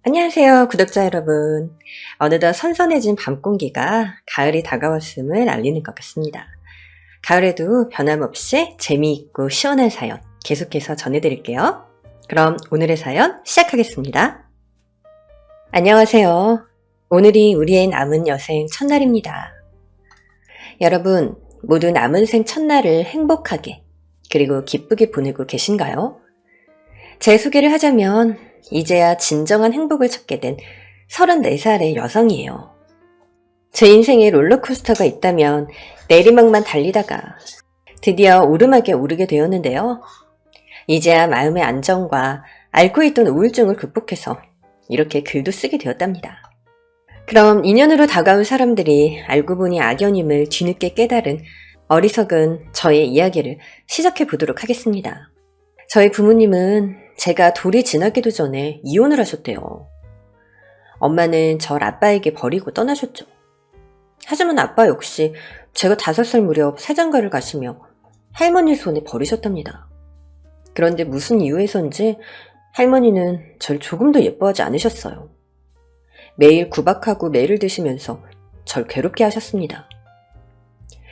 안녕하세요, 구독자 여러분. 어느덧 선선해진 밤 공기가 가을이 다가왔음을 알리는 것 같습니다. 가을에도 변함없이 재미있고 시원한 사연 계속해서 전해드릴게요. 그럼 오늘의 사연 시작하겠습니다. 안녕하세요. 오늘이 우리의 남은 여생 첫날입니다. 여러분, 모두 남은 생 첫날을 행복하게 그리고 기쁘게 보내고 계신가요? 제 소개를 하자면 이제야 진정한 행복을 찾게 된 34살의 여성이에요. 제 인생에 롤러코스터가 있다면 내리막만 달리다가 드디어 오르막에 오르게 되었는데요. 이제야 마음의 안정과 앓고 있던 우울증을 극복해서 이렇게 글도 쓰게 되었답니다. 그럼 인연으로 다가온 사람들이 알고 보니 악연임을 뒤늦게 깨달은 어리석은 저의 이야기를 시작해 보도록 하겠습니다. 저희 부모님은 제가 돌이 지나기도 전에 이혼을 하셨대요. 엄마는 절 아빠에게 버리고 떠나셨죠. 하지만 아빠 역시 제가 5살 무렵 새장가를 가시며 할머니 손에 버리셨답니다. 그런데 무슨 이유에선지 할머니는 절 조금도 예뻐하지 않으셨어요. 매일 구박하고 매를 드시면서 절 괴롭게 하셨습니다.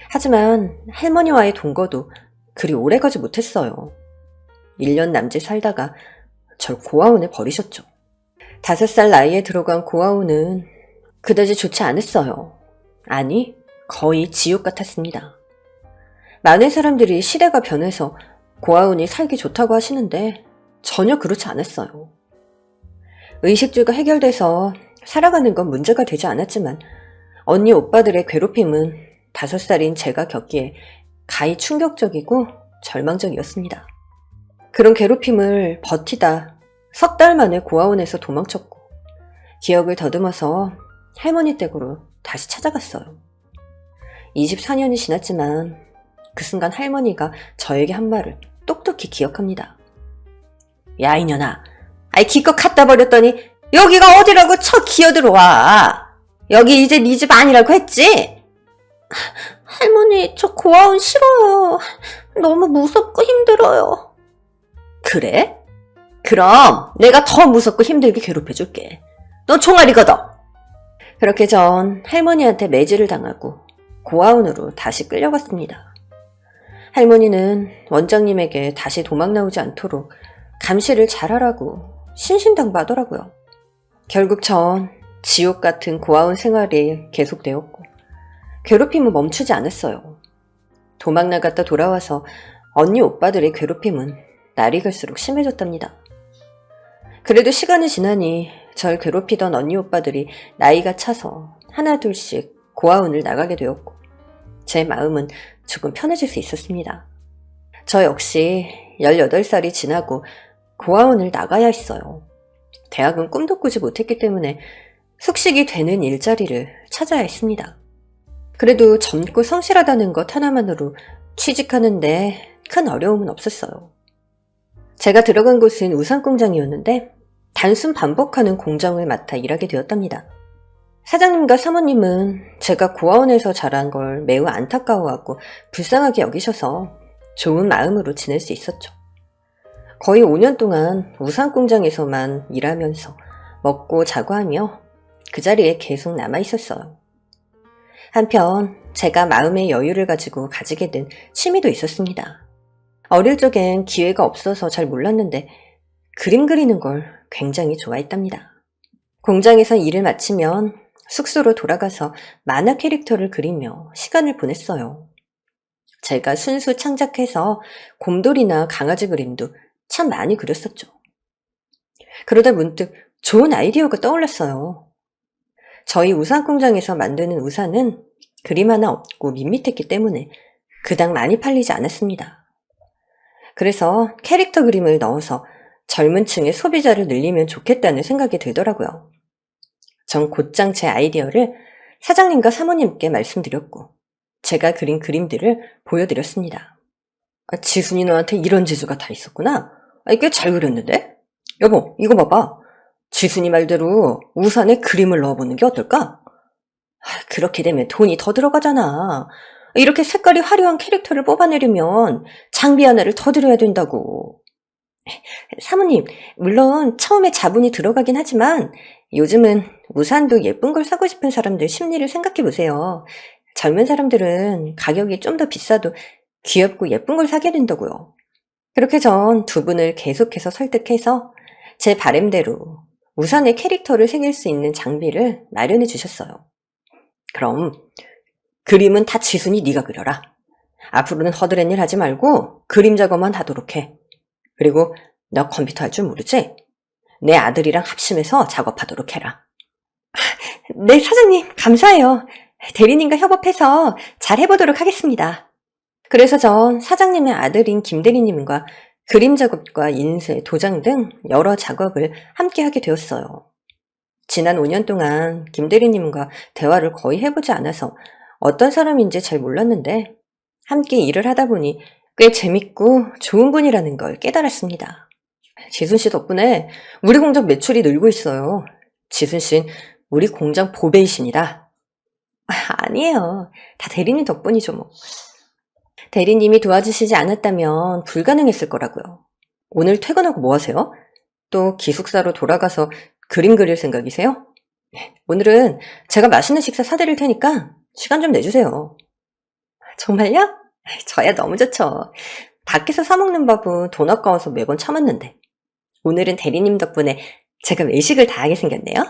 하지만 할머니와의 동거도 그리 오래가지 못했어요. 1년 남짓 살다가 절 고아원에 버리셨죠. 5살 나이에 들어간 고아원은 그다지 좋지 않았어요. 아니, 거의 지옥 같았습니다. 많은 사람들이 시대가 변해서 고아원이 살기 좋다고 하시는데 전혀 그렇지 않았어요. 의식주가 해결돼서 살아가는 건 문제가 되지 않았지만 언니 오빠들의 괴롭힘은 5살인 제가 겪기에 가히 충격적이고 절망적이었습니다. 그런 괴롭힘을 버티다 3달 만에 고아원에서 도망쳤고 기억을 더듬어서 할머니 댁으로 다시 찾아갔어요. 24년이 지났지만 그 순간 할머니가 저에게 한 말을 똑똑히 기억합니다. 야 이년아, 아이 기껏 갖다 버렸더니 여기가 어디라고 쳐 기어들어와. 여기 이제 네 집 아니라고 했지? 할머니 저 고아원 싫어요. 너무 무섭고 힘들어요. 그래? 그럼 내가 더 무섭고 힘들게 괴롭혀줄게. 너 총알이 걷어. 그렇게 전 할머니한테 매질을 당하고 고아원으로 다시 끌려갔습니다. 할머니는 원장님에게 다시 도망 나오지 않도록 감시를 잘하라고 신신당부하더라고요. 결국 전 지옥 같은 고아원 생활이 계속되었고 괴롭힘은 멈추지 않았어요. 도망 나갔다 돌아와서 언니 오빠들의 괴롭힘은 날이 갈수록 심해졌답니다. 그래도 시간이 지나니 절 괴롭히던 언니 오빠들이 나이가 차서 하나둘씩 고아원을 나가게 되었고 제 마음은 조금 편해질 수 있었습니다. 저 역시 18살이 지나고 고아원을 나가야 했어요. 대학은 꿈도 꾸지 못했기 때문에 숙식이 되는 일자리를 찾아야 했습니다. 그래도 젊고 성실하다는 것 하나만으로 취직하는데 큰 어려움은 없었어요. 제가 들어간 곳은 우산공장이었는데 단순 반복하는 공정을 맡아 일하게 되었답니다. 사장님과 사모님은 제가 고아원에서 자란 걸 매우 안타까워하고 불쌍하게 여기셔서 좋은 마음으로 지낼 수 있었죠. 거의 5년 동안 우산공장에서만 일하면서 먹고 자고 하며 그 자리에 계속 남아 있었어요. 한편 제가 마음의 여유를 가지게 된 취미도 있었습니다. 어릴 적엔 기회가 없어서 잘 몰랐는데 그림 그리는 걸 굉장히 좋아했답니다. 공장에서 일을 마치면 숙소로 돌아가서 만화 캐릭터를 그리며 시간을 보냈어요. 제가 순수 창작해서 곰돌이나 강아지 그림도 참 많이 그렸었죠. 그러다 문득 좋은 아이디어가 떠올랐어요. 저희 우산 공장에서 만드는 우산은 그림 하나 없고 밋밋했기 때문에 그닥 많이 팔리지 않았습니다. 그래서 캐릭터 그림을 넣어서 젊은 층의 소비자를 늘리면 좋겠다는 생각이 들더라고요. 전 곧장 제 아이디어를 사장님과 사모님께 말씀드렸고 제가 그린 그림들을 보여드렸습니다. 지순이 너한테 이런 재주가 다 있었구나. 꽤 잘 그렸는데? 여보, 이거 봐봐. 지순이 말대로 우산에 그림을 넣어보는 게 어떨까? 그렇게 되면 돈이 더 들어가잖아. 이렇게 색깔이 화려한 캐릭터를 뽑아내려면 장비 하나를 더 들여야 된다고. 사모님, 물론 처음에 자본이 들어가긴 하지만 요즘은 우산도 예쁜 걸 사고 싶은 사람들 심리를 생각해 보세요. 젊은 사람들은 가격이 좀 더 비싸도 귀엽고 예쁜 걸 사게 된다고요. 그렇게 전 두 분을 계속해서 설득해서 제 바램대로 우산의 캐릭터를 새길 수 있는 장비를 마련해 주셨어요. 그럼 그림은 다 지순이 네가 그려라. 앞으로는 허드렛 일 하지 말고 그림 작업만 하도록 해. 그리고 너 컴퓨터 할 줄 모르지? 내 아들이랑 합심해서 작업하도록 해라. 네, 사장님, 감사해요. 대리님과 협업해서 잘 해보도록 하겠습니다. 그래서 전 사장님의 아들인 김 대리님과 그림 작업과 인쇄, 도장 등 여러 작업을 함께 하게 되었어요. 지난 5년 동안 김 대리님과 대화를 거의 해보지 않아서 어떤 사람인지 잘 몰랐는데 함께 일을 하다 보니 꽤 재밌고 좋은 분이라는 걸 깨달았습니다. 지순 씨 덕분에 우리 공장 매출이 늘고 있어요. 지순 씨는 우리 공장 보배이십니다. 아니에요. 다 대리님 덕분이죠 뭐. 대리님이 도와주시지 않았다면 불가능했을 거라고요. 오늘 퇴근하고 뭐 하세요? 또 기숙사로 돌아가서 그림 그릴 생각이세요? 오늘은 제가 맛있는 식사 사드릴 테니까 시간 좀 내주세요. 정말요? 저야 너무 좋죠. 밖에서 사 먹는 밥은 돈 아까워서 매번 참았는데 오늘은 대리님 덕분에 제가 외식을 다 하게 생겼네요.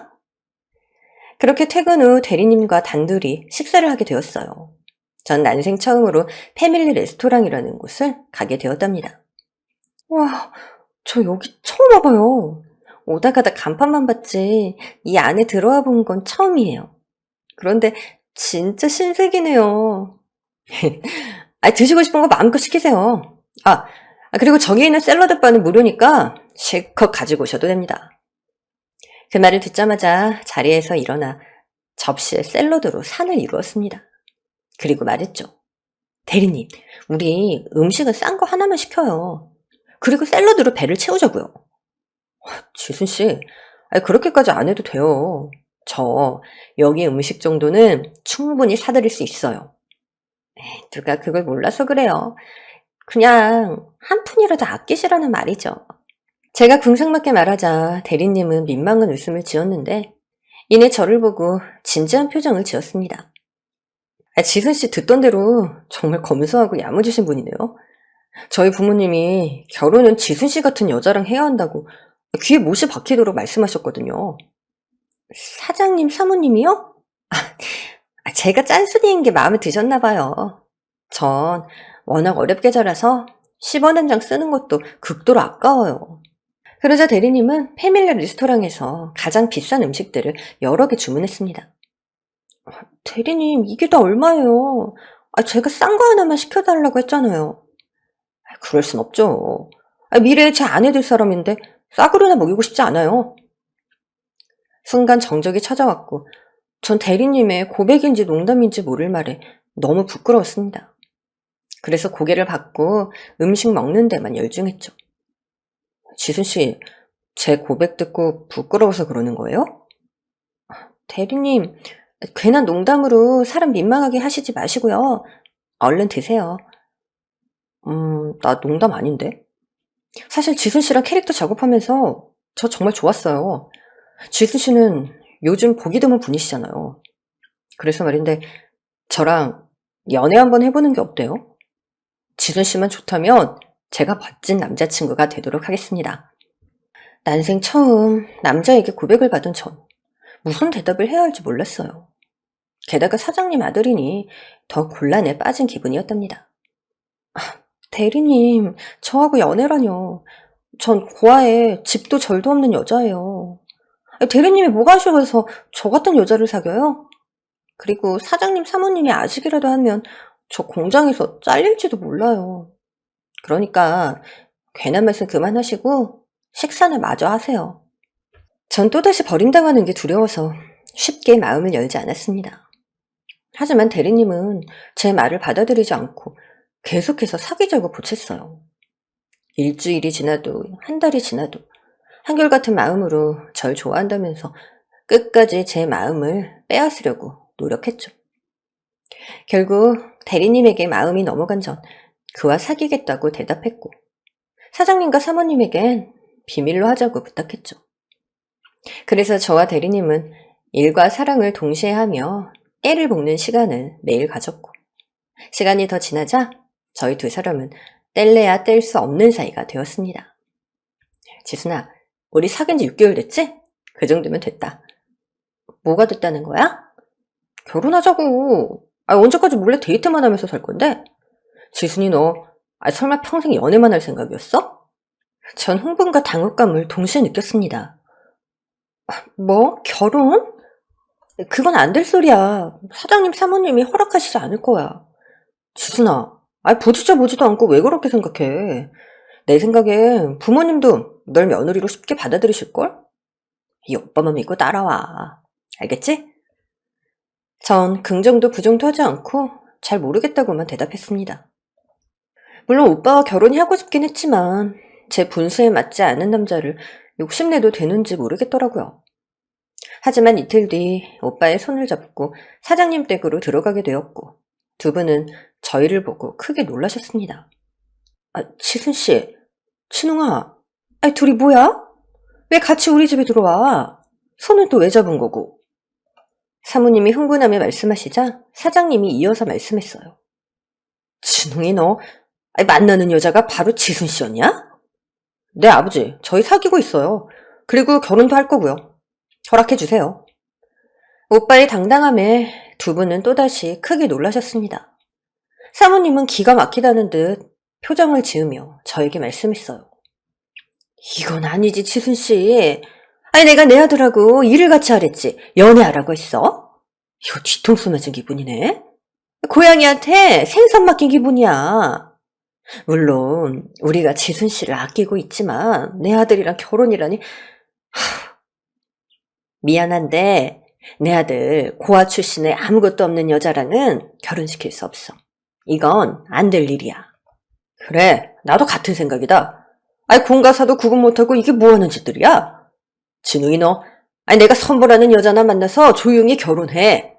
그렇게 퇴근 후 대리님과 단둘이 식사를 하게 되었어요. 전 난생 처음으로 패밀리 레스토랑이라는 곳을 가게 되었답니다. 와, 저 여기 처음 와봐요. 오다 가다 간판만 봤지 이 안에 들어와 본 건 처음이에요. 그런데 진짜 신세계네요. 드시고 싶은 거 마음껏 시키세요. 그리고 저기 있는 샐러드 바는 무료니까 실컷 가지고 오셔도 됩니다. 그 말을 듣자마자 자리에서 일어나 접시에 샐러드로 산을 이루었습니다. 그리고 말했죠. 대리님, 우리 음식은 싼 거 하나만 시켜요. 그리고 샐러드로 배를 채우자고요. 지순씨, 그렇게까지 안 해도 돼요. 저 여기 음식 정도는 충분히 사드릴 수 있어요. 누가 그걸 몰라서 그래요. 그냥 한 푼이라도 아끼시라는 말이죠. 제가 궁상맞게 말하자 대리님은 민망한 웃음을 지었는데 이내 저를 보고 진지한 표정을 지었습니다. 지순씨 듣던 대로 정말 검소하고 야무지신 분이네요. 저희 부모님이 결혼은 지순씨 같은 여자랑 해야 한다고 귀에 못이 박히도록 말씀하셨거든요. 사장님, 사모님이요? 제가 짠순이인 게 마음에 드셨나 봐요. 전 워낙 어렵게 자라서 10원 한 장 쓰는 것도 극도로 아까워요. 그러자 대리님은 패밀리 레스토랑에서 가장 비싼 음식들을 여러 개 주문했습니다. 대리님, 이게 다 얼마예요? 제가 싼 거 하나만 시켜달라고 했잖아요. 그럴 순 없죠. 미래에 제 아내 될 사람인데 싸구려나 먹이고 싶지 않아요. 순간 정적이 찾아왔고 전 대리님의 고백인지 농담인지 모를 말에 너무 부끄러웠습니다. 그래서 고개를 받고 음식 먹는 데만 열중했죠. 지순씨, 제 고백 듣고 부끄러워서 그러는 거예요? 대리님, 괜한 농담으로 사람 민망하게 하시지 마시고요. 얼른 드세요. 나 농담 아닌데? 사실 지순씨랑 캐릭터 작업하면서 저 정말 좋았어요. 지순씨는 요즘 보기 드문 분이시잖아요. 그래서 말인데 저랑 연애 한번 해보는 게 어때요? 지순씨만 좋다면 제가 멋진 남자친구가 되도록 하겠습니다. 난생 처음 남자에게 고백을 받은 전 무슨 대답을 해야 할지 몰랐어요. 게다가 사장님 아들이니 더 곤란에 빠진 기분이었답니다. 대리님, 저하고 연애라뇨. 전 고아에 집도 절도 없는 여자예요. 대리님이 뭐가 아쉬워서 저 같은 여자를 사귀어요? 그리고 사장님, 사모님이 아직이라도 하면 저 공장에서 잘릴지도 몰라요. 그러니까 괜한 말씀 그만하시고 식사나 마저 하세요. 전 또다시 버림당하는 게 두려워서 쉽게 마음을 열지 않았습니다. 하지만 대리님은 제 말을 받아들이지 않고 계속해서 사귀자고 보챘어요. 일주일이 지나도 한 달이 지나도 한결같은 마음으로 절 좋아한다면서 끝까지 제 마음을 빼앗으려고 노력했죠. 결국 대리님에게 마음이 넘어간 전 그와 사귀겠다고 대답했고 사장님과 사모님에겐 비밀로 하자고 부탁했죠. 그래서 저와 대리님은 일과 사랑을 동시에 하며 애를 먹는 시간을 매일 가졌고, 시간이 더 지나자 저희 두 사람은 뗄래야 뗄 수 없는 사이가 되었습니다. 지순아, 우리 사귄 지 6개월 됐지? 그 정도면 됐다. 뭐가 됐다는 거야? 결혼하자고. 언제까지 몰래 데이트만 하면서 살 건데? 지순이 너 설마 평생 연애만 할 생각이었어? 전 흥분과 당혹감을 동시에 느꼈습니다. 뭐? 결혼? 그건 안 될 소리야. 사장님, 사모님이 허락하시지 않을 거야. 지순아, 부딪혀 보지도 않고 왜 그렇게 생각해? 내 생각엔 부모님도 널 며느리로 쉽게 받아들이실걸? 이 오빠만 믿고 따라와. 알겠지? 전 긍정도 부정도 하지 않고 잘 모르겠다고만 대답했습니다. 물론 오빠와 결혼이 하고 싶긴 했지만 제 분수에 맞지 않은 남자를 욕심내도 되는지 모르겠더라고요. 하지만 이틀 뒤 오빠의 손을 잡고 사장님 댁으로 들어가게 되었고, 두 분은 저희를 보고 크게 놀라셨습니다. 지순씨, 진웅아, 둘이 뭐야? 왜 같이 우리 집에 들어와? 손은 또 왜 잡은 거고? 사모님이 흥분하며 말씀하시자 사장님이 이어서 말씀했어요. 진웅이 너 만나는 여자가 바로 지순씨였냐? 네, 아버지. 저희 사귀고 있어요. 그리고 결혼도 할 거고요. 허락해주세요. 오빠의 당당함에 두 분은 또다시 크게 놀라셨습니다. 사모님은 기가 막히다는 듯 표정을 지으며 저에게 말씀했어요. 이건 아니지, 지순씨. 내가 내 아들하고 일을 같이 하랬지. 연애하라고 했어? 이거 뒤통수 맞은 기분이네. 고양이한테 생선 맡긴 기분이야. 물론 우리가 지순씨를 아끼고 있지만 내 아들이랑 결혼이라니. 미안한데 내 아들 고아 출신의 아무것도 없는 여자랑은 결혼시킬 수 없어. 이건 안 될 일이야. 그래, 나도 같은 생각이다. 공가사도 구분 못하고 이게 뭐하는 짓들이야? 진웅이 너, 내가 선보라는 여자나 만나서 조용히 결혼해.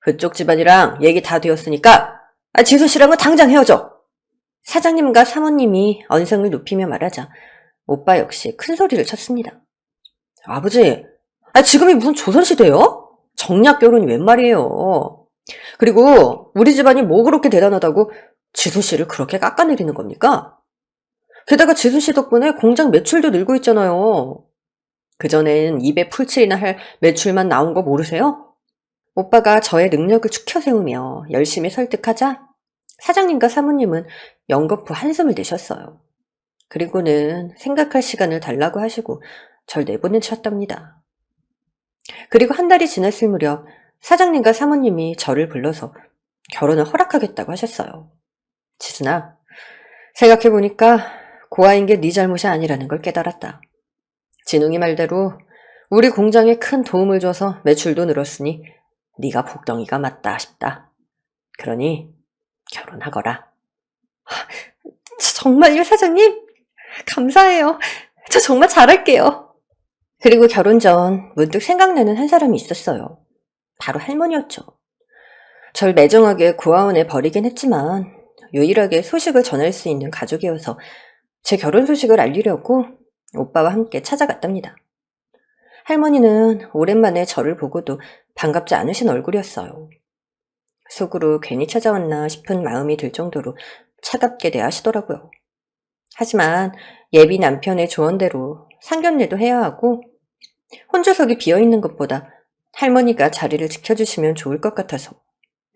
그쪽 집안이랑 얘기 다 되었으니까 지순씨랑은 당장 헤어져. 사장님과 사모님이 언성을 높이며 말하자 오빠 역시 큰 소리를 쳤습니다. 아버지, 지금이 무슨 조선시대요? 정략 결혼이 웬 말이에요. 그리고 우리 집안이 뭐 그렇게 대단하다고 지순씨를 그렇게 깎아내리는 겁니까? 게다가 지순씨 덕분에 공장 매출도 늘고 있잖아요. 그전엔 입에 풀칠이나 할 매출만 나온 거 모르세요? 오빠가 저의 능력을 추켜세우며 열심히 설득하자 사장님과 사모님은 연거푸 한숨을 내셨어요. 그리고는 생각할 시간을 달라고 하시고 절 내보내셨답니다. 그리고 한 달이 지났을 무렵 사장님과 사모님이 저를 불러서 결혼을 허락하겠다고 하셨어요. 지순아, 생각해보니까 고아인 게 네 잘못이 아니라는 걸 깨달았다. 진웅이 말대로 우리 공장에 큰 도움을 줘서 매출도 늘었으니 네가 복덩이가 맞다 싶다. 그러니 결혼하거라. 정말요, 사장님? 감사해요. 저 정말 잘할게요. 그리고 결혼 전 문득 생각나는 한 사람이 있었어요. 바로 할머니였죠. 절 매정하게 고아원에 버리긴 했지만 유일하게 소식을 전할 수 있는 가족이어서 제 결혼 소식을 알리려고 오빠와 함께 찾아갔답니다. 할머니는 오랜만에 저를 보고도 반갑지 않으신 얼굴이었어요. 속으로 괜히 찾아왔나 싶은 마음이 들 정도로 차갑게 대하시더라고요. 하지만 예비 남편의 조언대로 상견례도 해야 하고 혼주석이 비어있는 것보다 할머니가 자리를 지켜주시면 좋을 것 같아서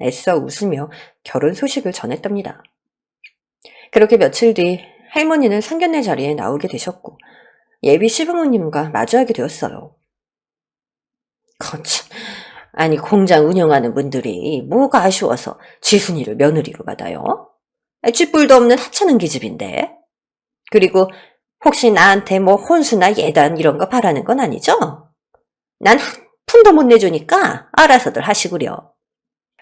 애써 웃으며 결혼 소식을 전했답니다. 그렇게 며칠 뒤 할머니는 상견례 자리에 나오게 되셨고 예비 시부모님과 마주하게 되었어요. 거참, 공장 운영하는 분들이 뭐가 아쉬워서 지순이를 며느리로 받아요? 쥐뿔도 없는 하찮은 기집인데. 그리고 혹시 나한테 뭐 혼수나 예단 이런 거 바라는 건 아니죠? 난 한 푼도 못 내주니까 알아서들 하시구려.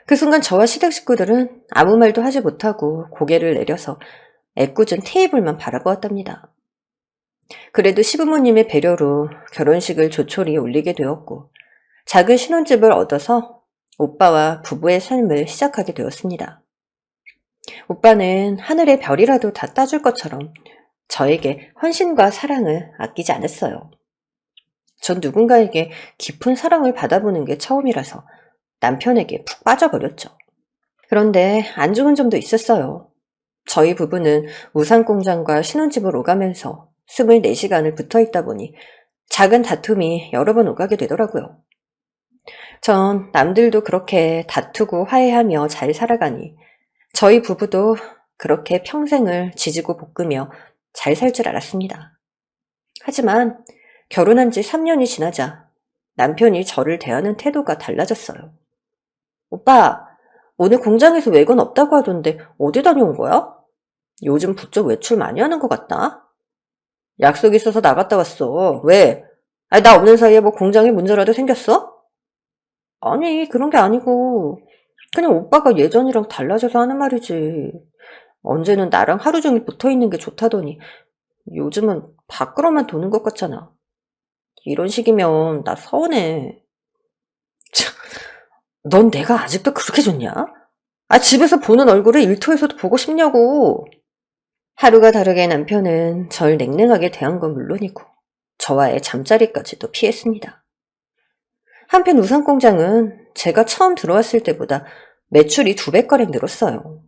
그 순간 저와 시댁 식구들은 아무 말도 하지 못하고 고개를 내려서 애꿎은 테이블만 바라보았답니다. 그래도 시부모님의 배려로 결혼식을 조촐히 올리게 되었고 작은 신혼집을 얻어서 오빠와 부부의 삶을 시작하게 되었습니다. 오빠는 하늘의 별이라도 다 따줄 것처럼 저에게 헌신과 사랑을 아끼지 않았어요. 전 누군가에게 깊은 사랑을 받아보는 게 처음이라서 남편에게 푹 빠져버렸죠. 그런데 안 좋은 점도 있었어요. 저희 부부는 우산공장과 신혼집을 오가면서 24시간을 붙어있다 보니 작은 다툼이 여러 번 오가게 되더라고요. 전 남들도 그렇게 다투고 화해하며 잘 살아가니 저희 부부도 그렇게 평생을 지지고 볶으며 잘 살 줄 알았습니다. 하지만 결혼한 지 3년이 지나자 남편이 저를 대하는 태도가 달라졌어요. 오빠, 오늘 공장에서 외근 없다고 하던데 어디 다녀온 거야? 요즘 부쩍 외출 많이 하는 것 같다. 약속 있어서 나갔다 왔어. 왜? 아니, 나 없는 사이에 뭐 공장에 문제라도 생겼어? 아니, 그런 게 아니고 그냥 오빠가 예전이랑 달라져서 하는 말이지. 언제는 나랑 하루 종일 붙어있는 게 좋다더니 요즘은 밖으로만 도는 것 같잖아. 이런 식이면 나 서운해. 참, 넌 내가 아직도 그렇게 좋냐? 아, 집에서 보는 얼굴을 일터에서도 보고 싶냐고. 하루가 다르게 남편은 절 냉랭하게 대한 건 물론이고 저와의 잠자리까지도 피했습니다. 한편 우산공장은 제가 처음 들어왔을 때보다 매출이 2배가량 늘었어요.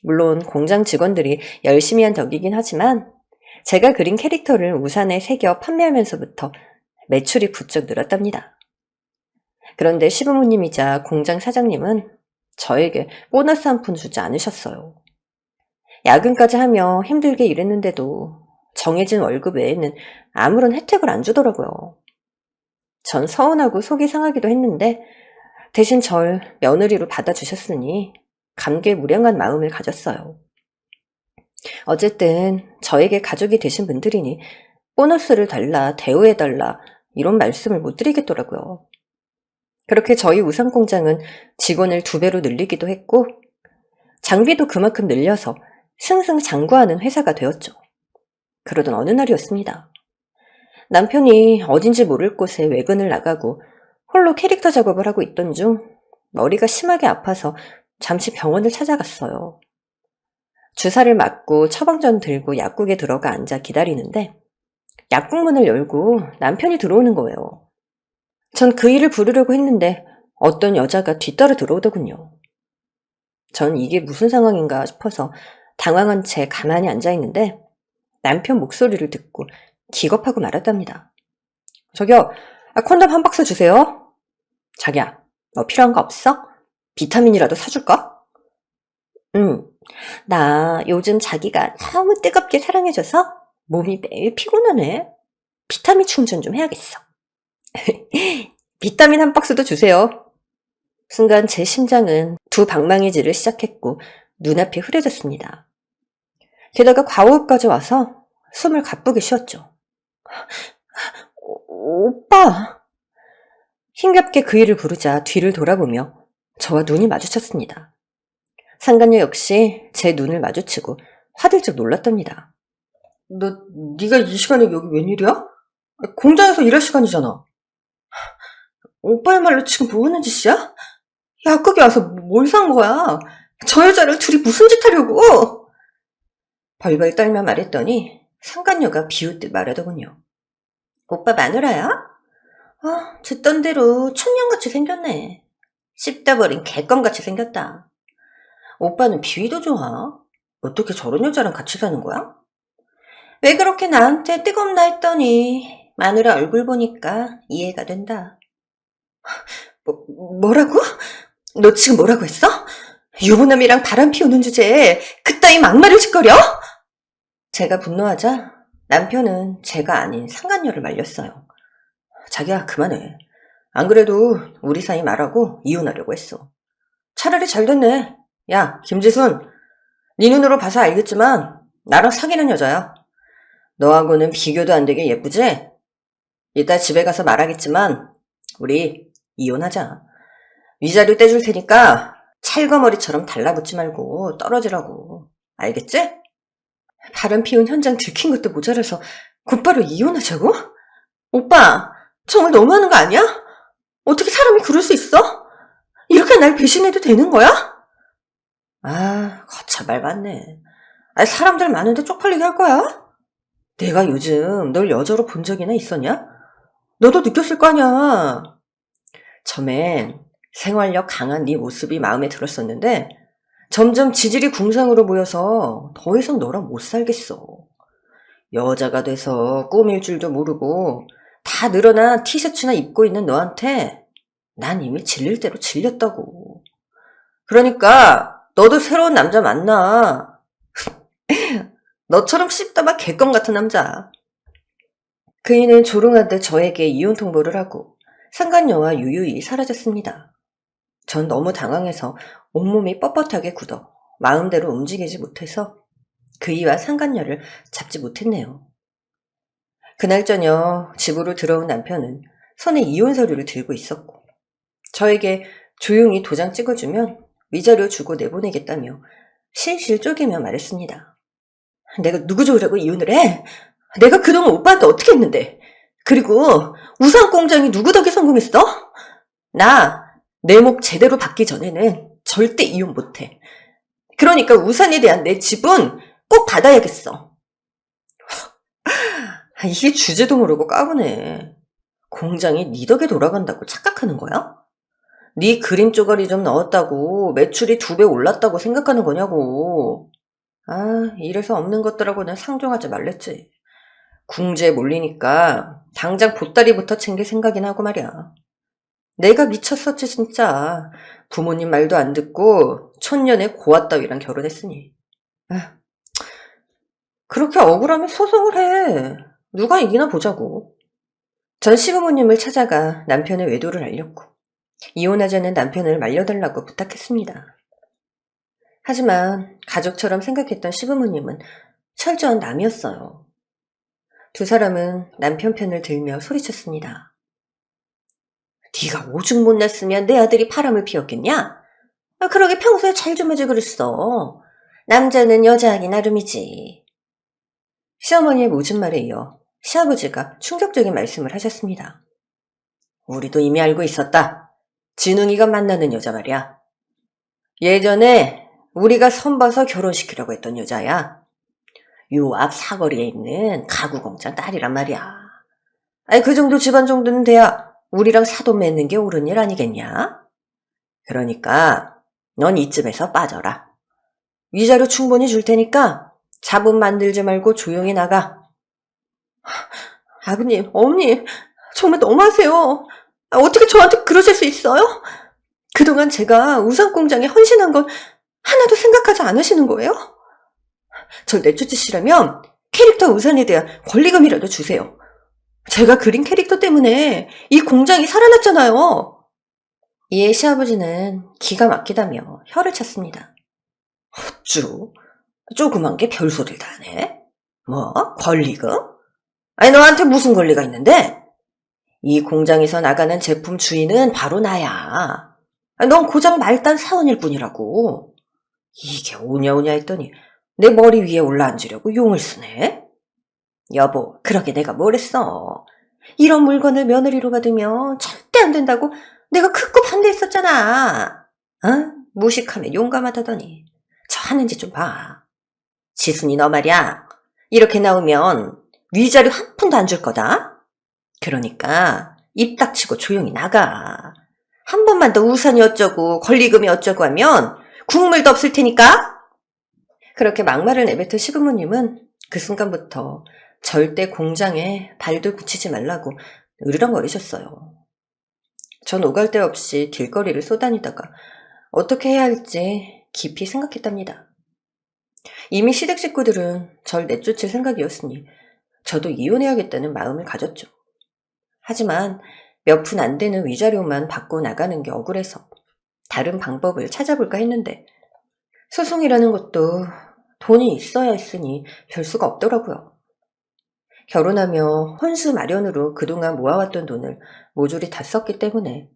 물론 공장 직원들이 열심히 한 덕이긴 하지만 제가 그린 캐릭터를 우산에 새겨 판매하면서부터 매출이 부쩍 늘었답니다. 그런데 시부모님이자 공장 사장님은 저에게 보너스 한 푼 주지 않으셨어요. 야근까지 하며 힘들게 일했는데도 정해진 월급 외에는 아무런 혜택을 안 주더라고요. 전 서운하고 속이 상하기도 했는데 대신 절 며느리로 받아주셨으니 감개무량한 마음을 가졌어요. 어쨌든 저에게 가족이 되신 분들이니 보너스를 달라, 대우해달라 이런 말씀을 못 드리겠더라고요. 그렇게 저희 우산공장은 직원을 2배로 늘리기도 했고 장비도 그만큼 늘려서 승승장구하는 회사가 되었죠. 그러던 어느 날이었습니다. 남편이 어딘지 모를 곳에 외근을 나가고 홀로 캐릭터 작업을 하고 있던 중 머리가 심하게 아파서 잠시 병원을 찾아갔어요. 주사를 맞고 처방전 들고 약국에 들어가 앉아 기다리는데 약국 문을 열고 남편이 들어오는 거예요. 전 그 일을 부르려고 했는데 어떤 여자가 뒤따라 들어오더군요. 전 이게 무슨 상황인가 싶어서 당황한 채 가만히 앉아있는데 남편 목소리를 듣고 기겁하고 말았답니다. 저기요, 콘돔 한 박스 주세요. 자기야, 너 필요한 거 없어? 비타민이라도 사줄까? 응, 나 요즘 자기가 너무 뜨겁게 사랑해줘서 몸이 매일 피곤하네. 비타민 충전 좀 해야겠어. 비타민 한 박스도 주세요. 순간 제 심장은 두 방망이질을 시작했고 눈앞이 흐려졌습니다. 게다가 과호흡까지 와서 숨을 가쁘게 쉬었죠. 오빠! 힘겹게 그 이를 부르자 뒤를 돌아보며 저와 눈이 마주쳤습니다. 상간녀 역시 제 눈을 마주치고 화들짝 놀랐답니다. 네가 이 시간에 여기 웬일이야? 공장에서 일할 시간이잖아. 오빠야말로 지금 뭐 하는 짓이야? 약국에 와서 뭘 산 거야? 저 여자랑 둘이 무슨 짓 하려고? 벌벌 떨며 말했더니 상간녀가 비웃듯 말하더군요. 오빠 마누라야? 듣던 대로 천년같이 생겼네. 씹다 버린 개껌같이 생겼다. 오빠는 비위도 좋아. 어떻게 저런 여자랑 같이 사는 거야? 왜 그렇게 나한테 뜨겁나 했더니 마누라 얼굴 보니까 이해가 된다. 뭐라고? 너 지금 뭐라고 했어? 유부남이랑 바람 피우는 주제에 그따위 막말을 짓거려? 제가 분노하자 남편은 제가 아닌 상간녀를 말렸어요. 자기야, 그만해. 안 그래도 우리 사이 말하고 이혼하려고 했어. 차라리 잘 됐네. 야, 김지순, 네 눈으로 봐서 알겠지만 나랑 사귀는 여자야. 너하고는 비교도 안 되게 예쁘지? 이따 집에 가서 말하겠지만 우리 이혼하자. 위자료 떼줄 테니까 찰거머리처럼 달라붙지 말고 떨어지라고. 알겠지? 바람 피운 현장 들킨 것도 모자라서 곧바로 이혼하자고? 오빠, 정말 너무하는 거 아니야? 어떻게 사람이 그럴 수 있어? 이렇게 날 배신해도 되는 거야? 거참 말 많네. 사람들 많은데 쪽팔리게 할 거야? 내가 요즘 널 여자로 본 적이나 있었냐? 너도 느꼈을 거 아니야. 처음엔 생활력 강한 네 모습이 마음에 들었었는데 점점 지질이 궁상으로 보여서 더 이상 너랑 못 살겠어. 여자가 돼서 꾸밀 줄도 모르고 다 늘어난 티셔츠나 입고 있는 너한테 난 이미 질릴 대로 질렸다고. 그러니까 너도 새로운 남자 만나. 너처럼 씹다만 개껌 같은 남자. 그이는 조롱하듯 저에게 이혼 통보를 하고 상간녀와 유유히 사라졌습니다. 전 너무 당황해서 온몸이 뻣뻣하게 굳어 마음대로 움직이지 못해서 그이와 상간녀를 잡지 못했네요. 그날 저녁 집으로 들어온 남편은 손에 이혼 서류를 들고 있었고 저에게 조용히 도장 찍어주면 위자료 주고 내보내겠다며 실실 쪼개며 말했습니다. 내가 누구 좋으라고 이혼을 해? 내가 그동안 오빠한테 어떻게 했는데? 그리고 우산 공장이 누구 덕에 성공했어? 나 내 목 제대로 받기 전에는 절대 이혼 못해. 그러니까 우산에 대한 내 지분 꼭 받아야겠어. 이게 주제도 모르고 까부네. 공장이 네 덕에 돌아간다고 착각하는 거야? 네 그림 쪼가리 좀 넣었다고 매출이 2배 올랐다고 생각하는 거냐고. 이래서 없는 것들하고는 상종하지 말랬지. 궁지에 몰리니까 당장 보따리부터 챙길 생각이나 하고 말이야. 내가 미쳤었지 진짜. 부모님 말도 안 듣고 촌년의 고아 따위랑 결혼했으니. 그렇게 억울하면 소송을 해. 누가 이기나 보자고. 전 시부모님을 찾아가 남편의 외도를 알렸고 이혼하자는 남편을 말려달라고 부탁했습니다. 하지만 가족처럼 생각했던 시부모님은 철저한 남이었어요. 두 사람은 남편 편을 들며 소리쳤습니다. 네가 오죽 못났으면 내 아들이 바람을 피웠겠냐? 그러게 평소에 잘 좀 하지 그랬어. 남자는 여자하기 나름이지. 시어머니의 모진 말에 이어 시아버지가 충격적인 말씀을 하셨습니다. 우리도 이미 알고 있었다. 진웅이가 만나는 여자 말이야. 예전에 우리가 선봐서 결혼시키려고 했던 여자야. 요 앞 사거리에 있는 가구공장 딸이란 말이야. 그 정도 집안 정도는 돼야 우리랑 사돈 맺는 게 옳은 일 아니겠냐? 그러니까 넌 이쯤에서 빠져라. 위자료 충분히 줄 테니까 자본 만들지 말고 조용히 나가. 아버님, 어머님, 정말 너무하세요. 어떻게 저한테 그러실 수 있어요? 그동안 제가 우산공장에 헌신한 건 하나도 생각하지 않으시는 거예요? 절 내쫓으시려면 캐릭터 우산에 대한 권리금이라도 주세요. 제가 그린 캐릭터 때문에 이 공장이 살아났잖아요. 이에 시아버지는 기가 막히다며 혀를 찼습니다. 어쭈, 조그만 게 별소리를 다 하네. 뭐? 권리금? 너한테 무슨 권리가 있는데? 이 공장에서 나가는 제품 주인은 바로 나야. 넌 고작 말단 사원일 뿐이라고. 이게 오냐오냐 했더니 내 머리 위에 올라앉으려고 용을 쓰네. 여보, 그러게 내가 뭘 했어. 이런 물건을 며느리로 받으면 절대 안 된다고 내가 크고 반대했었잖아. 무식하면 용감하다더니 저 하는 짓 좀 봐. 지순이 너 말이야. 이렇게 나오면 위자료 한 푼도 안 줄 거다. 그러니까 입 닥치고 조용히 나가. 한 번만 더 우산이 어쩌고 권리금이 어쩌고 하면 국물도 없을 테니까. 그렇게 막말을 내뱉은 시부모님은 그 순간부터 절대 공장에 발도 붙이지 말라고 으르렁거리셨어요. 전 오갈 데 없이 길거리를 쏘다니다가 어떻게 해야 할지 깊이 생각했답니다. 이미 시댁 식구들은 절 내쫓을 생각이었으니 저도 이혼해야겠다는 마음을 가졌죠. 하지만 몇 푼 안 되는 위자료만 받고 나가는 게 억울해서 다른 방법을 찾아볼까 했는데 소송이라는 것도 돈이 있어야 했으니 별 수가 없더라고요. 결혼하며 혼수 마련으로 그동안 모아왔던 돈을 모조리 다 썼기 때문에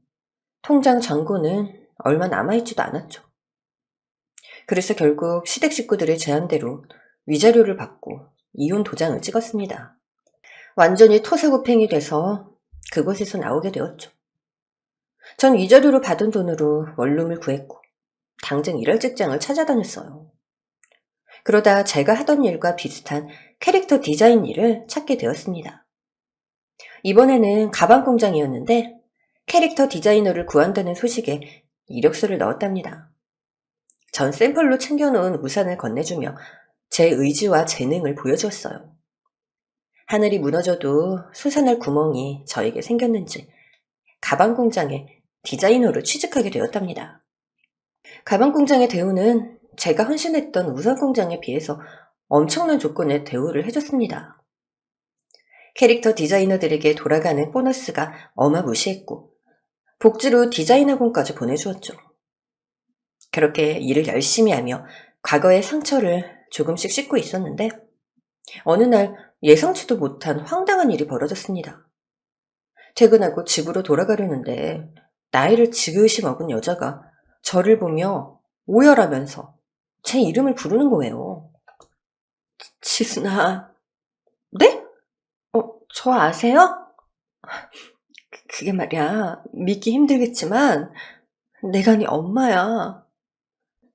통장 잔고는 얼마 남아있지도 않았죠. 그래서 결국 시댁 식구들의 제안대로 위자료를 받고 이혼 도장을 찍었습니다. 완전히 토사구팽이 돼서 그곳에서 나오게 되었죠. 전 위자료로 받은 돈으로 원룸을 구했고 당장 일할 직장을 찾아다녔어요. 그러다 제가 하던 일과 비슷한 캐릭터 디자인 일을 찾게 되었습니다. 이번에는 가방 공장이었는데 캐릭터 디자이너를 구한다는 소식에 이력서를 넣었답니다. 전 샘플로 챙겨놓은 우산을 건네주며 제 의지와 재능을 보여주었어요. 하늘이 무너져도 솟아날 구멍이 저에게 생겼는지 가방 공장에 디자이너로 취직하게 되었답니다. 가방 공장의 대우는 제가 헌신했던 우산 공장에 비해서 엄청난 조건의 대우를 해줬습니다. 캐릭터 디자이너들에게 돌아가는 보너스가 어마무시했고 복지로 디자이너공까지 보내주었죠. 그렇게 일을 열심히 하며 과거의 상처를 조금씩 씻고 있었는데 어느 날 예상치도 못한 황당한 일이 벌어졌습니다. 퇴근하고 집으로 돌아가려는데 나이를 지그시 먹은 여자가 저를 보며 오열하면서 제 이름을 부르는 거예요. 지순아. 네? 저 아세요? 그게 말이야, 믿기 힘들겠지만 내가 네 엄마야.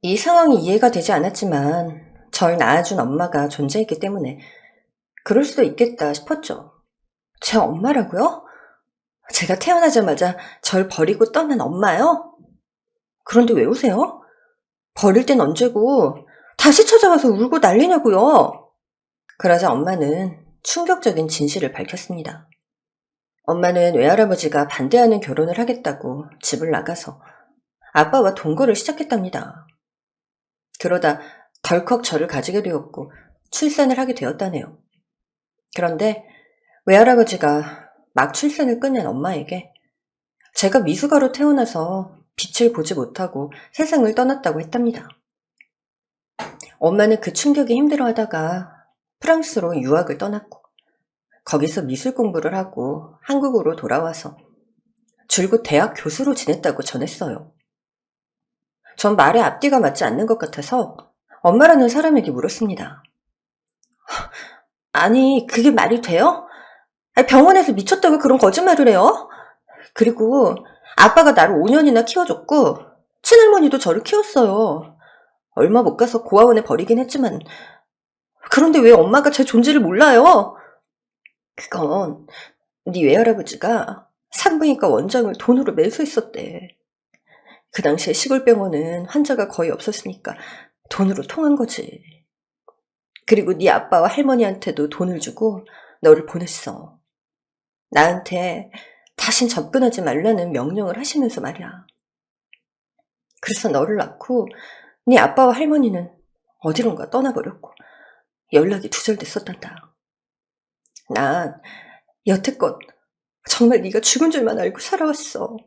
이 상황이 이해가 되지 않았지만 절 낳아준 엄마가 존재했기 때문에 그럴 수도 있겠다 싶었죠. 제 엄마라고요? 제가 태어나자마자 절 버리고 떠난 엄마요? 그런데 왜 우세요? 버릴 땐 언제고 다시 찾아와서 울고 난리냐고요. 그러자 엄마는 충격적인 진실을 밝혔습니다. 엄마는 외할아버지가 반대하는 결혼을 하겠다고 집을 나가서 아빠와 동거를 시작했답니다. 그러다 덜컥 저를 가지게 되었고 출산을 하게 되었다네요. 그런데 외할아버지가 막 출산을 끝낸 엄마에게 제가 미숙아로 태어나서 빛을 보지 못하고 세상을 떠났다고 했답니다. 엄마는 그 충격에 힘들어하다가 프랑스로 유학을 떠났고 거기서 미술 공부를 하고 한국으로 돌아와서 줄곧 대학 교수로 지냈다고 전했어요. 전 말의 앞뒤가 맞지 않는 것 같아서 엄마라는 사람에게 물었습니다. 아니, 그게 말이 돼요? 병원에서 미쳤다고 그런 거짓말을 해요? 그리고 아빠가 나를 5년이나 키워줬고 친할머니도 저를 키웠어요. 얼마 못 가서 고아원에 버리긴 했지만 그런데 왜 엄마가 제 존재를 몰라요? 그건 네 외할아버지가 산부인과 원장을 돈으로 매수했었대. 그 당시에 시골병원은 환자가 거의 없었으니까 돈으로 통한 거지. 그리고 네 아빠와 할머니한테도 돈을 주고 너를 보냈어. 나한테 다신 접근하지 말라는 명령을 하시면서 말이야. 그래서 너를 낳고 네 아빠와 할머니는 어디론가 떠나버렸고 연락이 두절됐었단다. 난 여태껏 정말 네가 죽은 줄만 알고 살아왔어.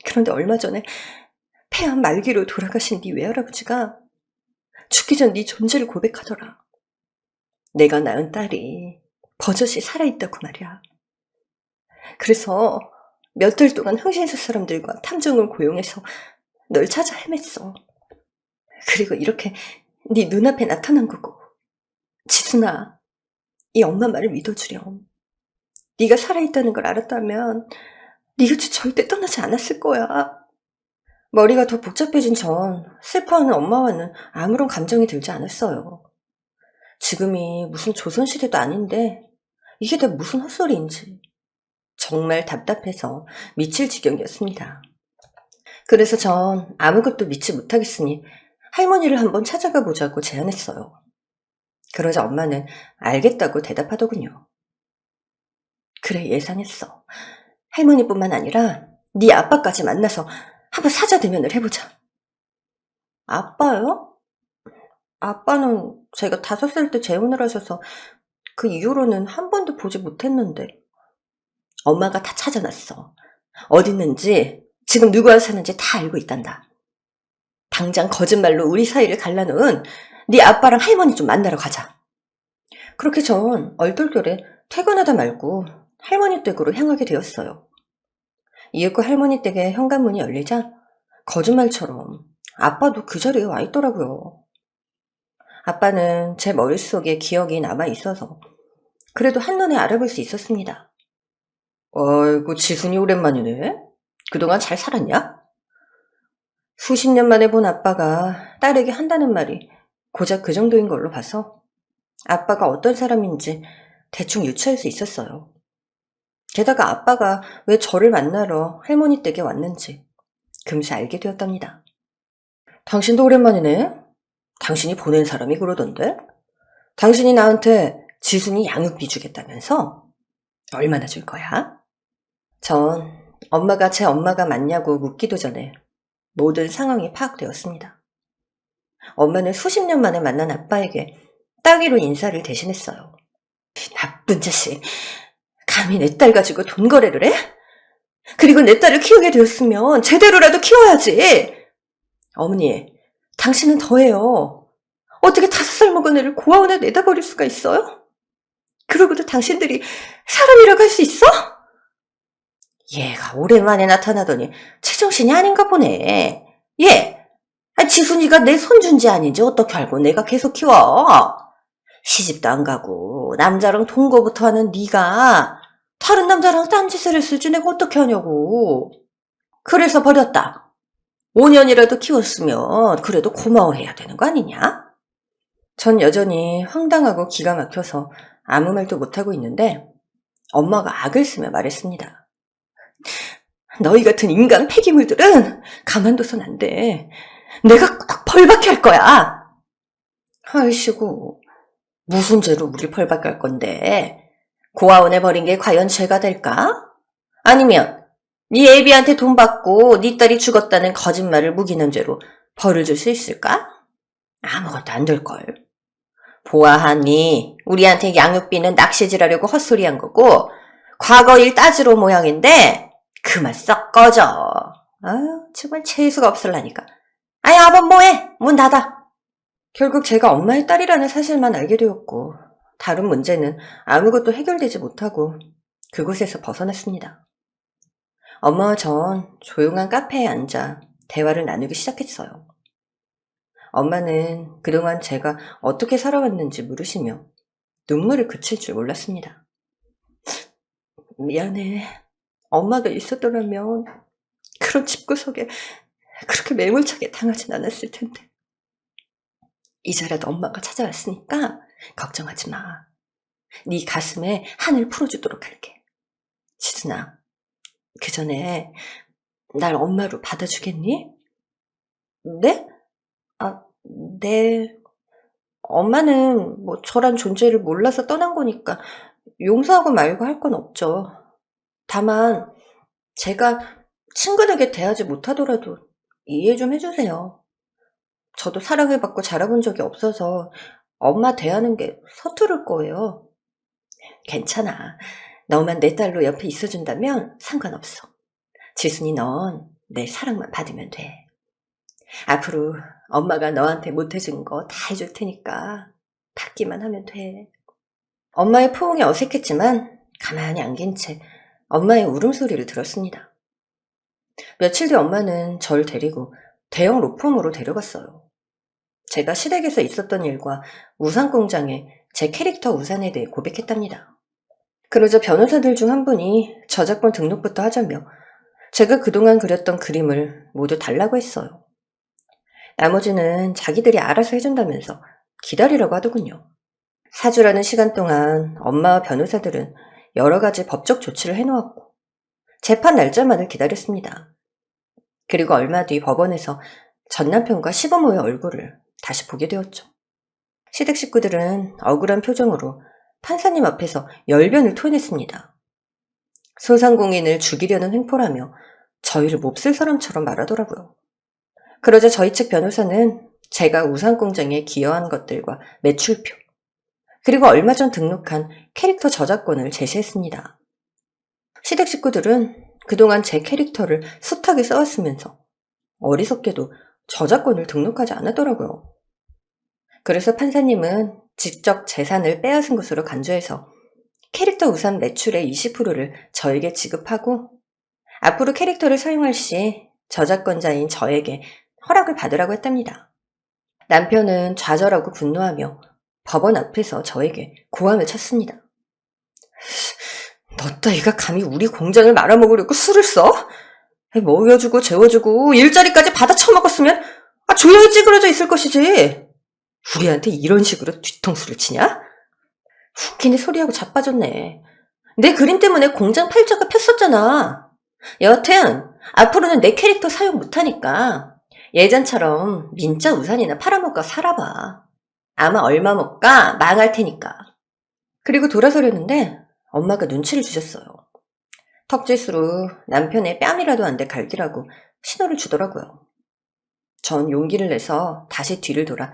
그런데 얼마 전에 폐암 말기로 돌아가신 네 외할아버지가 죽기 전 네 존재를 고백하더라. 내가 낳은 딸이 버젓이 살아있다고 말이야. 그래서 몇 달 동안 흥신소 사람들과 탐정을 고용해서 널 찾아 헤맸어. 그리고 이렇게 네 눈앞에 나타난 거고. 지순아, 이 엄마 말을 믿어주렴. 네가 살아있다는 걸 알았다면 네 곁을 절대 떠나지 않았을 거야. 머리가 더 복잡해진 전 슬퍼하는 엄마와는 아무런 감정이 들지 않았어요. 지금이 무슨 조선시대도 아닌데 이게 다 무슨 헛소리인지 정말 답답해서 미칠 지경이었습니다. 그래서 전 아무것도 믿지 못하겠으니 할머니를 한번 찾아가 보자고 제안했어요. 그러자 엄마는 알겠다고 대답하더군요. 그래, 예상했어. 할머니뿐만 아니라 네 아빠까지 만나서 한번 사자대면을 해보자. 아빠요? 아빠는 제가 5살 때 재혼을 하셔서 그 이후로는 한 번도 보지 못했는데. 엄마가 다 찾아놨어. 어디 있는지 지금 누구와 사는지 다 알고 있단다. 당장 거짓말로 우리 사이를 갈라놓은 네 아빠랑 할머니 좀 만나러 가자. 그렇게 전 얼떨결에 퇴근하다 말고 할머니 댁으로 향하게 되었어요. 이윽고 할머니 댁에 현관문이 열리자 거짓말처럼 아빠도 그 자리에 와 있더라고요. 아빠는 제 머릿속에 기억이 남아있어서 그래도 한눈에 알아볼 수 있었습니다. 어이구, 지순이 오랜만이네. 그동안 잘 살았냐? 수십 년 만에 본 아빠가 딸에게 한다는 말이 고작 그 정도인 걸로 봐서 아빠가 어떤 사람인지 대충 유추할 수 있었어요. 게다가 아빠가 왜 저를 만나러 할머니 댁에 왔는지 금세 알게 되었답니다. 당신도 오랜만이네? 당신이 보낸 사람이 그러던데? 당신이 나한테 지순이 양육비 주겠다면서? 얼마나 줄 거야? 전 엄마가 제 엄마가 맞냐고 묻기도 전에 모든 상황이 파악되었습니다. 엄마는 수십 년 만에 만난 아빠에게 따귀로 인사를 대신했어요. 나쁜 자식, 감히 내 딸 가지고 돈 거래를 해? 그리고 내 딸을 키우게 되었으면 제대로라도 키워야지. 어머니, 당신은 더해요. 어떻게 5살 먹은 애를 고아원에 내다 버릴 수가 있어요? 그러고도 당신들이 사람이라고 할 수 있어? 얘가 오랜만에 나타나더니 제정신이 아닌가 보네. 얘, 지순이가 내 손주인지 아닌지 어떻게 알고 내가 계속 키워? 시집도 안 가고 남자랑 동거부터 하는 네가 다른 남자랑 딴짓을 했을지 내가 어떻게 하냐고. 그래서 버렸다. 5년이라도 키웠으면 그래도 고마워해야 되는 거 아니냐? 전 여전히 황당하고 기가 막혀서 아무 말도 못하고 있는데 엄마가 악을 쓰며 말했습니다. 너희 같은 인간 폐기물들은 가만둬선 안 돼. 내가 꼭 벌받게 할 거야. 아이씨고, 무슨 죄로 우리 벌받게 할 건데? 고아원에 버린 게 과연 죄가 될까? 아니면 네 애비한테 돈 받고 네 딸이 죽었다는 거짓말을 묵이는 죄로 벌을 줄 수 있을까? 아무것도 안 될걸. 보아하니 우리한테 양육비는 낚시질하려고 헛소리한 거고 과거 일 따지러 모양인데 그만 썩 꺼져. 아유, 정말 재수가 없을라니까. 아이, 아범 뭐해? 문 닫아. 결국 제가 엄마의 딸이라는 사실만 알게 되었고 다른 문제는 아무것도 해결되지 못하고 그곳에서 벗어났습니다. 엄마와 전 조용한 카페에 앉아 대화를 나누기 시작했어요. 엄마는 그동안 제가 어떻게 살아왔는지 물으시며 눈물을 그칠 줄 몰랐습니다. 미안해. 엄마가 있었더라면 그런 집구석에 그렇게 매몰차게 당하진 않았을 텐데. 이제라도 엄마가 찾아왔으니까 걱정하지 마. 네 가슴에 한을 풀어주도록 할게. 지순아, 그 전에 날 엄마로 받아주겠니? 네? 아, 네. 엄마는 뭐 저란 존재를 몰라서 떠난 거니까 용서하고 말고 할 건 없죠. 다만 제가 친근하게 대하지 못하더라도 이해 좀 해주세요. 저도 사랑을 받고 자라본 적이 없어서 엄마 대하는 게 서투를 거예요. 괜찮아. 너만 내 딸로 옆에 있어준다면 상관없어. 지순이 넌 내 사랑만 받으면 돼. 앞으로 엄마가 너한테 못해준 거 다 해줄 테니까 받기만 하면 돼. 엄마의 포옹이 어색했지만 가만히 안긴 채 엄마의 울음소리를 들었습니다. 며칠 뒤 엄마는 절 데리고 대형 로펌으로 데려갔어요. 제가 시댁에서 있었던 일과 우산 공장에 제 캐릭터 우산에 대해 고백했답니다. 그러자 변호사들 중 한 분이 저작권 등록부터 하자며 제가 그동안 그렸던 그림을 모두 달라고 했어요. 나머지는 자기들이 알아서 해준다면서 기다리라고 하더군요. 사주라는 시간 동안 엄마와 변호사들은 여러 가지 법적 조치를 해놓았고 재판 날짜만을 기다렸습니다. 그리고 얼마 뒤 법원에서 전 남편과 시부모의 얼굴을 다시 보게 되었죠. 시댁 식구들은 억울한 표정으로 판사님 앞에서 열변을 토해냈습니다. 소상공인을 죽이려는 횡포라며 저희를 몹쓸 사람처럼 말하더라고요. 그러자 저희 측 변호사는 제가 우산공장에 기여한 것들과 매출표, 그리고 얼마 전 등록한 캐릭터 저작권을 제시했습니다. 시댁 식구들은 그동안 제 캐릭터를 숱하게 써왔으면서 어리석게도 저작권을 등록하지 않았더라고요. 그래서 판사님은 직접 재산을 빼앗은 것으로 간주해서 캐릭터 우산 매출의 20%를 저에게 지급하고 앞으로 캐릭터를 사용할 시 저작권자인 저에게 허락을 받으라고 했답니다. 남편은 좌절하고 분노하며 법원 앞에서 저에게 고함을 쳤습니다. 너 따위가 감히 우리 공장을 말아먹으려고 술을 써? 먹여주고 재워주고 일자리까지 받아 처먹었으면 조용히 찌그러져 있을 것이지. 우리한테 이런 식으로 뒤통수를 치냐? 웃기네 소리하고 자빠졌네. 내 그림 때문에 공장 팔자가 폈었잖아. 여하튼 앞으로는 내 캐릭터 사용 못하니까 예전처럼 민자 우산이나 팔아먹고 살아봐. 아마 얼마 못 가 망할 테니까. 그리고 돌아서려는데 엄마가 눈치를 주셨어요. 턱짓으로 남편의 뺨이라도 안 돼 갈기라고 신호를 주더라고요. 전 용기를 내서 다시 뒤를 돌아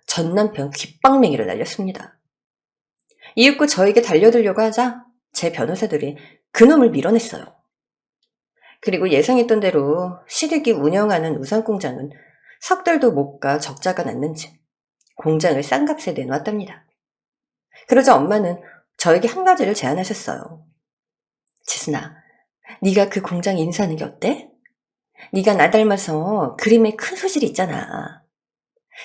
전 남편 귓방맹이를 날렸습니다. 이윽고 저에게 달려들려고 하자 제 변호사들이 그놈을 밀어냈어요. 그리고 예상했던 대로 시댁이 운영하는 우산공장은 석 달도 못 가 적자가 났는지 공장을 싼 값에 내놓았답니다. 그러자 엄마는 저에게 한 가지를 제안하셨어요. 지순아, 네가 그 공장 인수하는 게 어때? 네가 나 닮아서 그림에 큰 소질이 있잖아.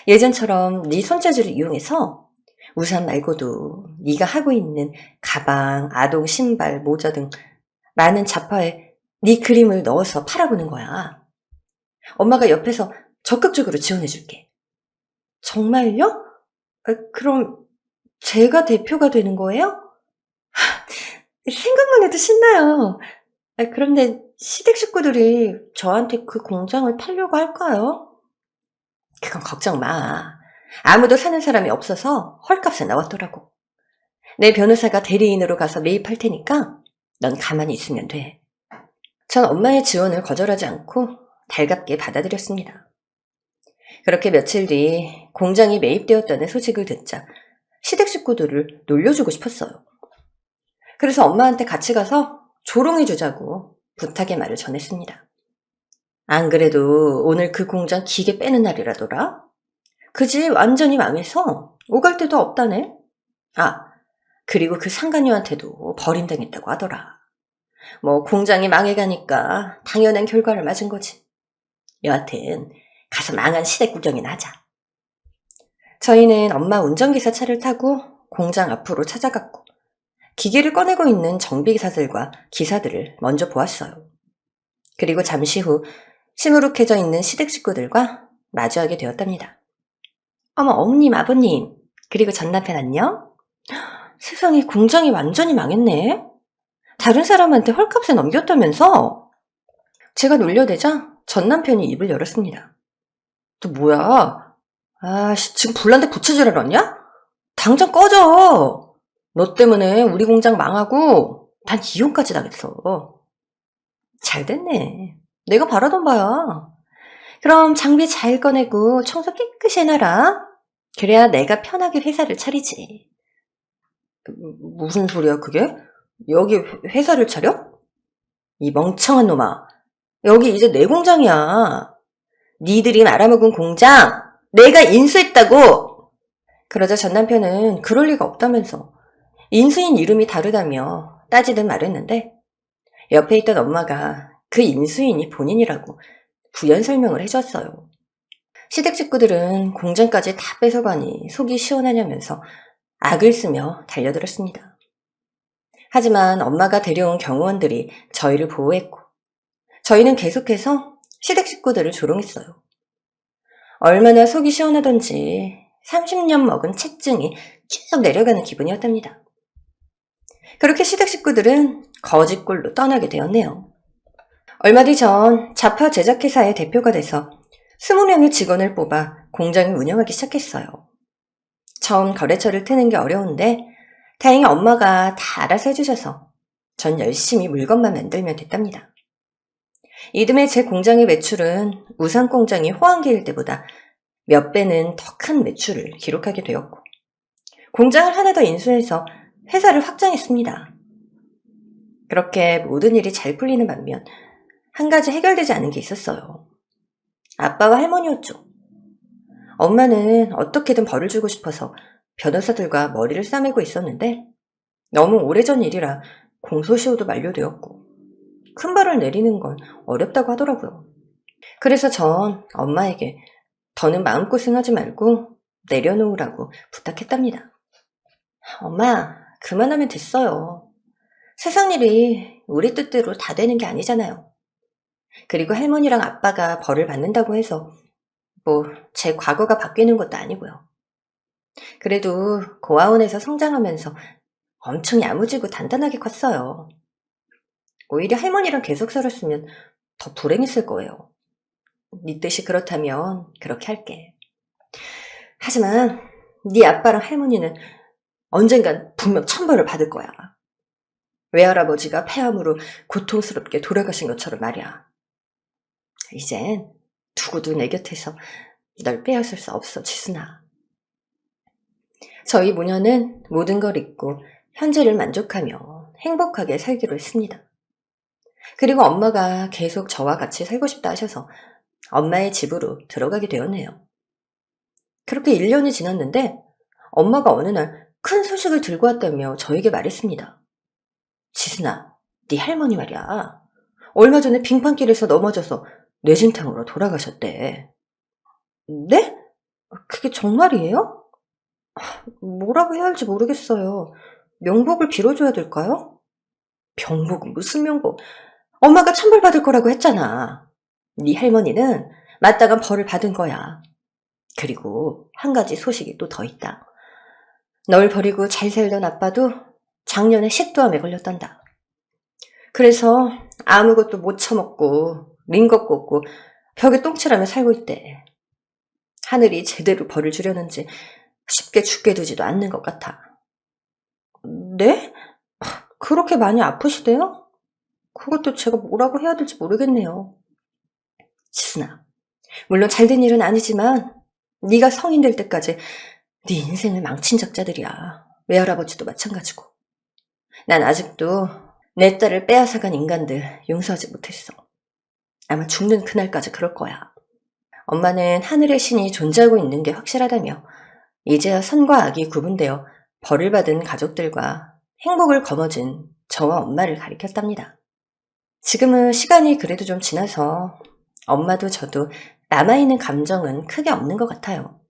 예전처럼 네 손재주를 이용해서 우산 말고도 네가 하고 있는 가방, 아동 신발, 모자 등 많은 잡화에 네 그림을 넣어서 팔아보는 거야. 엄마가 옆에서 적극적으로 지원해줄게. 정말요? 그럼 제가 대표가 되는 거예요? 생각만 해도 신나요. 그런데 시댁 식구들이 저한테 그 공장을 팔려고 할까요? 그건 걱정 마. 아무도 사는 사람이 없어서 헐값에 나왔더라고. 내 변호사가 대리인으로 가서 매입할 테니까 넌 가만히 있으면 돼. 전 엄마의 지원을 거절하지 않고 달갑게 받아들였습니다. 그렇게 며칠 뒤 공장이 매입되었다는 소식을 듣자 시댁 식구들을 놀려주고 싶었어요. 그래서 엄마한테 같이 가서 조롱해주자고 부탁의 말을 전했습니다. 안 그래도 오늘 그 공장 기계 빼는 날이라더라? 그 집 완전히 망해서 오갈 데도 없다네? 아, 그리고 그 상간녀한테도 버림당했다고 하더라. 뭐 공장이 망해가니까 당연한 결과를 맞은 거지. 여하튼 가서 망한 시댁 구경이나 하자. 저희는 엄마 운전기사 차를 타고 공장 앞으로 찾아갔고 기계를 꺼내고 있는 정비기사들과 기사들을 먼저 보았어요. 그리고 잠시 후 시무룩해져 있는 시댁 식구들과 마주하게 되었답니다. 어머, 어머님, 아버님, 그리고 전 남편 안녕? 세상에 공장이 완전히 망했네. 다른 사람한테 헐값에 넘겼다면서? 제가 놀려대자 전 남편이 입을 열었습니다. 너 뭐야? 아씨, 지금 불난데 부채질 하러왔냐? 당장 꺼져! 너 때문에 우리 공장 망하고 난 이혼까지 당했어. 잘 됐네. 내가 바라던 바야. 그럼 장비 잘 꺼내고 청소 깨끗이 해놔라. 그래야 내가 편하게 회사를 차리지. 무슨 소리야 그게? 여기 회사를 차려? 이 멍청한 놈아. 여기 이제 내 공장이야. 니들이 말아먹은 공장 내가 인수했다고. 그러자 전 남편은 그럴 리가 없다면서 인수인 이름이 다르다며 따지듯 말했는데 옆에 있던 엄마가 그 인수인이 본인이라고 부연 설명을 해줬어요. 시댁 식구들은 공장까지 다 뺏어가니 속이 시원하냐면서 악을 쓰며 달려들었습니다. 하지만 엄마가 데려온 경호원들이 저희를 보호했고 저희는 계속해서 시댁 식구들을 조롱했어요. 얼마나 속이 시원하던지 30년 먹은 체증이 쭉 내려가는 기분이었답니다. 그렇게 시댁 식구들은 거짓골로 떠나게 되었네요. 얼마 뒤 전 자파 제작회사의 대표가 돼서 20명의 직원을 뽑아 공장을 운영하기 시작했어요. 처음 거래처를 트는 게 어려운데 다행히 엄마가 다 알아서 해주셔서 전 열심히 물건만 만들면 됐답니다. 이듬해 제 공장의 매출은 우산 공장이 호황기일 때보다 몇 배는 더 큰 매출을 기록하게 되었고 공장을 하나 더 인수해서 회사를 확장했습니다. 그렇게 모든 일이 잘 풀리는 반면 한 가지 해결되지 않은 게 있었어요. 아빠와 할머니였죠. 엄마는 어떻게든 벌을 주고 싶어서 변호사들과 머리를 싸매고 있었는데 너무 오래전 일이라 공소시효도 만료되었고 큰 벌을 내리는 건 어렵다고 하더라고요. 그래서 전 엄마에게 더는 마음고생하지 말고 내려놓으라고 부탁했답니다. 엄마, 그만하면 됐어요. 세상 일이 우리 뜻대로 다 되는 게 아니잖아요. 그리고 할머니랑 아빠가 벌을 받는다고 해서 뭐 제 과거가 바뀌는 것도 아니고요. 그래도 고아원에서 성장하면서 엄청 야무지고 단단하게 컸어요. 오히려 할머니랑 계속 살았으면 더 불행했을 거예요. 네 뜻이 그렇다면 그렇게 할게. 하지만 네 아빠랑 할머니는 언젠간 분명 천벌을 받을 거야. 외할아버지가 폐암으로 고통스럽게 돌아가신 것처럼 말이야. 이젠 누구도 내 곁에서 널 빼앗을 수 없어, 지순아. 저희 모녀는 모든 걸 잊고 현재를 만족하며 행복하게 살기로 했습니다. 그리고 엄마가 계속 저와 같이 살고 싶다 하셔서 엄마의 집으로 들어가게 되었네요. 그렇게 1년이 지났는데 엄마가 어느 날 큰 소식을 들고 왔다며 저에게 말했습니다. 지순아, 네 할머니 말이야. 얼마 전에 빙판길에서 넘어져서 뇌진탕으로 돌아가셨대. 네? 그게 정말이에요? 뭐라고 해야 할지 모르겠어요. 명복을 빌어줘야 될까요? 병복은 무슨 명복? 엄마가 천벌받을 거라고 했잖아. 네 할머니는 마땅한 벌을 받은 거야. 그리고 한 가지 소식이 또 더 있다. 널 버리고 잘 살던 아빠도 작년에 식도암에 걸렸단다. 그래서 아무것도 못 처먹고 링거 꽂고 벽에 똥칠하며 살고 있대. 하늘이 제대로 벌을 주려는지 쉽게 죽게 두지도 않는 것 같아. 네? 그렇게 많이 아프시대요? 그것도 제가 뭐라고 해야 될지 모르겠네요. 지순아, 물론 잘된 일은 아니지만 네가 성인 될 때까지 네 인생을 망친 작자들이야. 외할아버지도 마찬가지고. 난 아직도 내 딸을 빼앗아간 인간들 용서하지 못했어. 아마 죽는 그날까지 그럴 거야. 엄마는 하늘의 신이 존재하고 있는 게 확실하다며 이제야 선과 악이 구분되어 벌을 받은 가족들과 행복을 거머쥔 저와 엄마를 가리켰답니다. 지금은 시간이 그래도 좀 지나서 엄마도 저도 남아있는 감정은 크게 없는 것 같아요.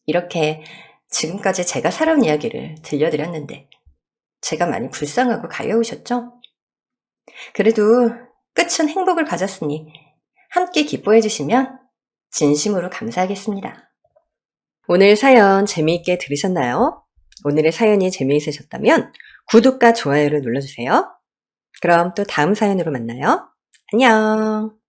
이렇게 지금까지 제가 살아온 이야기를 들려드렸는데 제가 많이 불쌍하고 가여우셨죠? 그래도 끝은 행복을 가졌으니 함께 기뻐해 주시면 진심으로 감사하겠습니다. 오늘 사연 재미있게 들으셨나요? 오늘의 사연이 재미있으셨다면 구독과 좋아요를 눌러주세요. 그럼 또 다음 사연으로 만나요. 안녕.